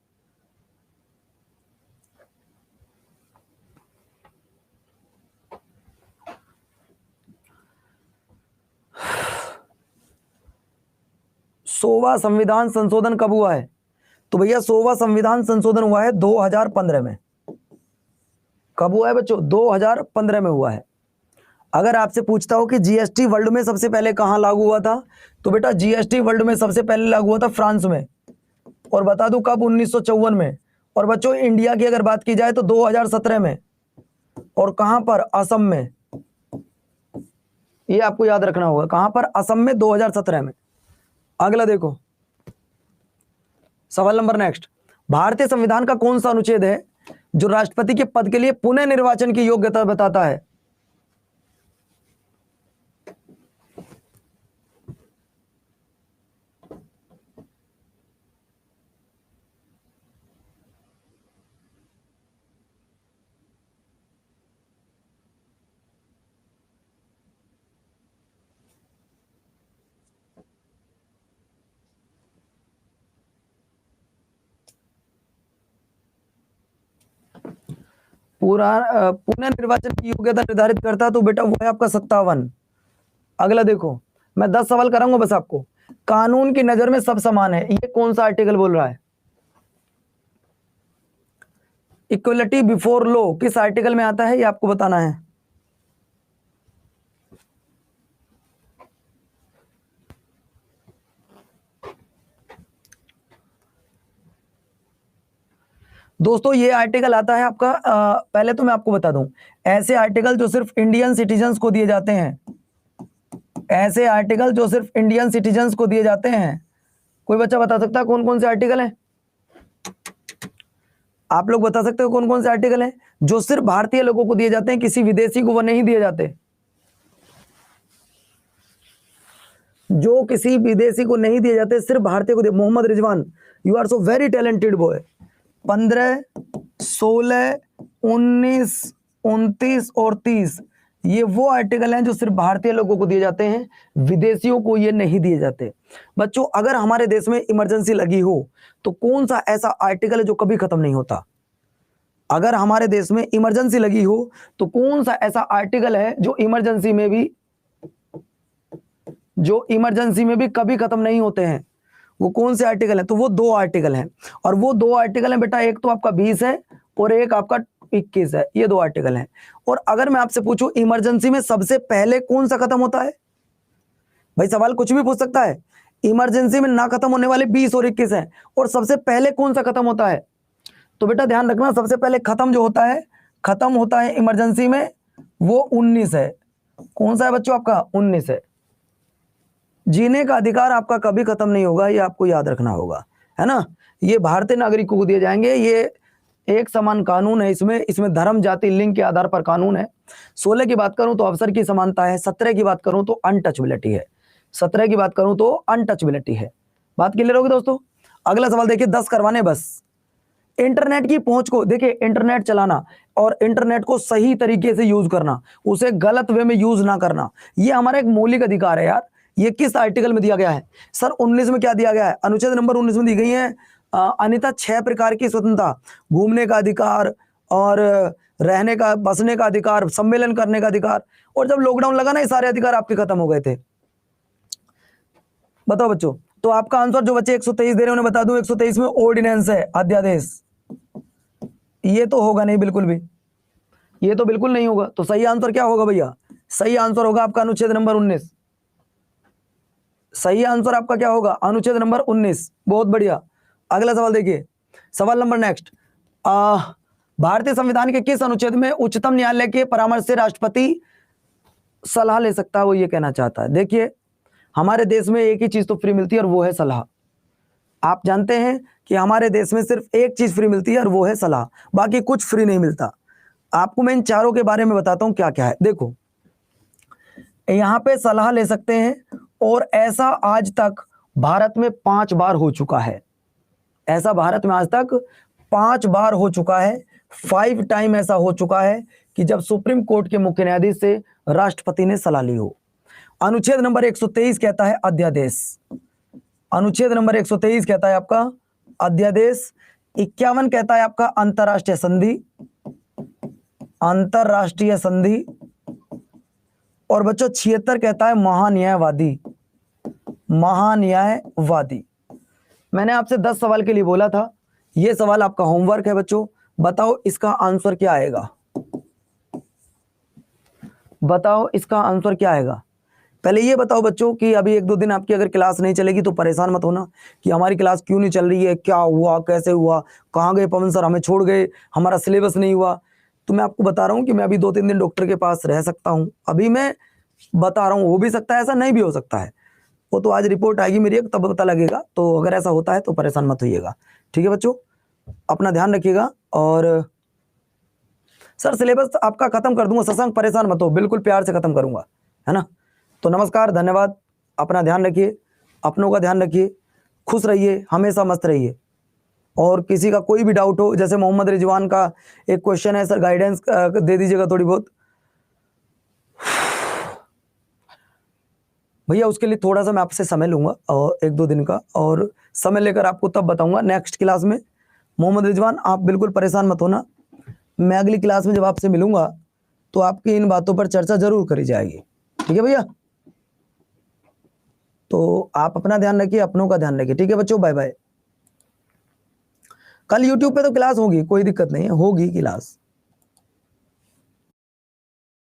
सोवा संविधान संशोधन कब हुआ है? तो भैया 100वां संविधान संशोधन हुआ है 2015 में। कब हुआ है बच्चों? 2015 में हुआ है। अगर आपसे पूछता हो कि जीएसटी वर्ल्ड में सबसे पहले कहां लागू हुआ था, तो बेटा जीएसटी वर्ल्ड में सबसे पहले लागू हुआ था फ्रांस में, और बता दूं कब? 1954 में। और बच्चों इंडिया की अगर बात की जाए तो 2017 में। और कहां पर? असम में। ये आपको याद रखना होगा, कहां पर? असम में 2017 में। अगला देखो सवाल नंबर नेक्स्ट। भारतीय संविधान का कौन सा अनुच्छेद है जो राष्ट्रपति के पद के लिए पुनः निर्वाचन की योग्यता बताता है? पुनः निर्वाचन की योग्यता निर्धारित करता तो बेटा वो है आपका 57। अगला देखो, मैं 10 सवाल कराऊंगा बस आपको। कानून की नजर में सब समान है, ये कौन सा आर्टिकल बोल रहा है? इक्वलिटी बिफोर लॉ किस आर्टिकल में आता है, ये आपको बताना है। दोस्तों ये आर्टिकल आता है आपका पहले तो मैं आपको बता दूं, ऐसे आर्टिकल जो सिर्फ इंडियन सिटीजन्स को दिए जाते हैं, ऐसे आर्टिकल जो सिर्फ इंडियन सिटीजन्स को दिए जाते हैं। कोई बच्चा बता सकता है कौन कौन से आर्टिकल हैं? आप लोग बता सकते हो कौन कौन से आर्टिकल हैं जो सिर्फ भारतीय लोगों को दिए जाते हैं, किसी विदेशी को वो नहीं दिए जाते? जो किसी विदेशी को नहीं दिए जाते, सिर्फ भारतीय को दिए। Mohammad Rizwan, you are so very talented boy. 15, 16, 19, 29 और 30 ये वो आर्टिकल हैं जो सिर्फ भारतीय लोगों को दिए जाते हैं, विदेशियों को ये नहीं दिए जाते। बच्चों अगर हमारे देश में इमरजेंसी लगी हो तो कौन सा ऐसा आर्टिकल है जो कभी खत्म नहीं होता? अगर हमारे देश में इमरजेंसी लगी हो तो कौन सा ऐसा आर्टिकल है जो इमरजेंसी में भी कभी खत्म नहीं होते हैं? वो कौन से आर्टिकल है? तो वो 2 आर्टिकल हैं, और वो 2 आर्टिकल हैं बेटा, एक तो आपका 20 है और एक आपका 21 है। ये 2 आर्टिकल हैं। और अगर मैं आपसे पूछूं इमरजेंसी में सबसे पहले कौन सा खत्म होता है? भाई सवाल कुछ भी पूछ सकता है। इमरजेंसी में ना खत्म होने वाले 20 और 21 हैं, और सबसे पहले कौन सा खत्म होता है? तो बेटा ध्यान रखना, सबसे पहले खत्म होता है इमरजेंसी में, वो 19 है। कौन सा है बच्चों आपका? 19 है। जीने का अधिकार आपका कभी खत्म नहीं होगा, ये आपको याद रखना होगा, है ना। ये भारतीय नागरिकों को दिए जाएंगे। ये एक समान कानून है, इसमें धर्म, जाति, लिंग के आधार पर कानून है। 16 की बात करूं तो अवसर की समानता है। 17 की बात करूं तो अनटचबिलिटी है। 17 की बात करूं तो अनटचबिलिटी है। बात क्लियर होगी दोस्तों? अगला सवाल देखिए, 10 करवाने बस। इंटरनेट की पहुंच को देखिए, इंटरनेट चलाना और इंटरनेट को सही तरीके से यूज करना, उसे गलत वे में यूज ना करना, ये हमारा एक मौलिक अधिकार है यार। ये किस आर्टिकल में दिया गया है सर? 19 में क्या दिया गया है? अनुच्छेद नंबर 19 में दी गई है अनिता 6 प्रकार की स्वतंत्रता, घूमने का अधिकार और रहने का, बसने का अधिकार, सम्मेलन करने का अधिकार। और जब लॉकडाउन लगा ना, ये सारे अधिकार आपके खत्म हो गए थे। बताओ बच्चों, तो आपका आंसर जो बच्चे 123 दे रहे हैं उन्हें बता दूं, 123 में ऑर्डिनेंस है, अध्यादेश। ये तो होगा नहीं, बिल्कुल भी ये तो बिल्कुल नहीं होगा। तो सही आंसर क्या होगा भैया? सही आंसर होगा आपका अनुच्छेद नंबर 19। सही आंसर आपका क्या होगा? अनुच्छेद नंबर 19। बहुत बढ़िया। अगला सवाल देखिए, सवाल नंबर नेक्स्ट। भारतीय संविधान के किस अनुच्छेद में उच्चतम न्यायालय के परामर्श से राष्ट्रपति सलाह ले सकता है? वो ये कहना चाहता है। देखिए हमारे देश में एक ही चीज तो फ्री मिलती है और वो है सलाह। आप जानते हैं कि हमारे देश में सिर्फ एक चीज फ्री मिलती है और वो है सलाह, बाकी कुछ फ्री नहीं मिलता। आपको मैं इन चारों के बारे में बताता हूं क्या क्या है। देखो यहां पे सलाह ले सकते हैं, और ऐसा आज तक भारत में 5 बार हो चुका है। ऐसा भारत में आज तक 5 बार हो चुका है, 5 टाइम ऐसा हो चुका है कि जब सुप्रीम कोर्ट के मुख्य न्यायाधीश से राष्ट्रपति ने सलाह ली हो। अनुच्छेद नंबर 123 कहता है अध्यादेश, अनुच्छेद नंबर 123 कहता है आपका अध्यादेश, 51 कहता है आपका अंतरराष्ट्रीय संधि, अंतरराष्ट्रीय संधि, और बच्चों 76 कहता है महान्यायवादी, महान्यायवादी। मैंने आपसे 10 सवाल के लिए बोला था, ये सवाल आपका होमवर्क है बच्चों। बताओ इसका आंसर क्या आएगा, बताओ इसका आंसर क्या आएगा। पहले ये बताओ बच्चों कि अभी 1-2 दिन आपकी अगर क्लास नहीं चलेगी तो परेशान मत होना कि हमारी क्लास क्यों नहीं चल रही है, क्या हुआ, कैसे हुआ, कहाँ गए पवन सर, हमें छोड़ गए, हमारा सिलेबस नहीं हुआ। तो मैं आपको बता रहा हूँ कि मैं अभी 2-3 दिन डॉक्टर के पास रह सकता हूँ, अभी मैं बता रहा हूँ, हो भी सकता है ऐसा, नहीं भी हो सकता है, वो तो आज रिपोर्ट आएगी मेरी तब पता लगेगा। तो अगर ऐसा होता है तो परेशान मत होइएगा, ठीक है बच्चों, अपना ध्यान रखिएगा। और सर सिलेबस आपका खत्म कर दूंगा शशांक, परेशान मत हो, बिल्कुल प्यार से खत्म करूंगा, है ना। तो नमस्कार, धन्यवाद, अपना ध्यान रखिए, अपनों का ध्यान रखिए, खुश रहिए, हमेशा मस्त रहिए। और किसी का कोई भी डाउट हो, जैसे मोहम्मद रिजवान का एक क्वेश्चन है, सर गाइडेंस दे दीजिएगा थोड़ी बहुत। भैया उसके लिए थोड़ा सा मैं आपसे समय लूंगा और 1-2 दिन का, और समय लेकर आपको तब बताऊंगा नेक्स्ट क्लास में। मोहम्मद रिजवान आप बिल्कुल परेशान मत होना, मैं अगली क्लास में जब आपसे मिलूंगा तो आपकी इन बातों पर चर्चा जरूर करी जाएगी, ठीक है भैया। तो आप अपना ध्यान रखिए, अपनों का ध्यान रखिए, ठीक है बच्चों, बाय बाय। कल YouTube पे तो क्लास होगी, कोई दिक्कत नहीं है, होगी क्लास।